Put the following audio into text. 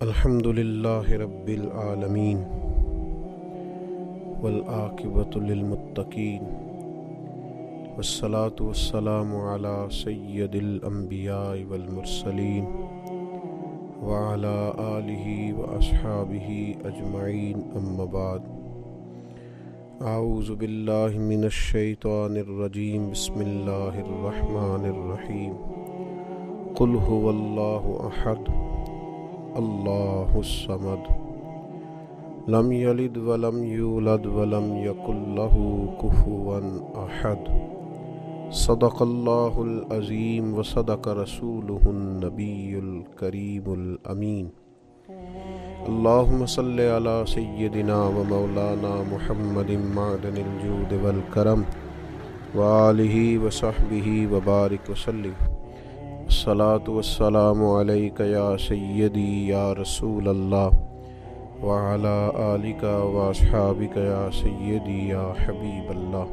الحمد للہ رب العالمین والعاقبۃ للمتقین والصلاة والسلام علی سید الانبیاء والمرسلین وعلی آلہ واصحابہ اجمعین اما بعد اعوذ باللہ من الشیطان الرجیم بسم اللہ الرحمن الرحیم قل هو اللہ احد اللہ الصمد لم یلد ولم یولد ولم یکن لہ کفوا احد صدق اللہ العظیم وصدق رسولہ النبی الکریم الامین اللہم صلی علی سیدنا و مولانا محمد معدن الجود والکرم وآلہ وصحبہ وبارک وسلم الصلاة والسلام علیک یا سیدی یا رسول اللہ وعلی آلک واصحابک یا سیدی یا حبیب اللہ۔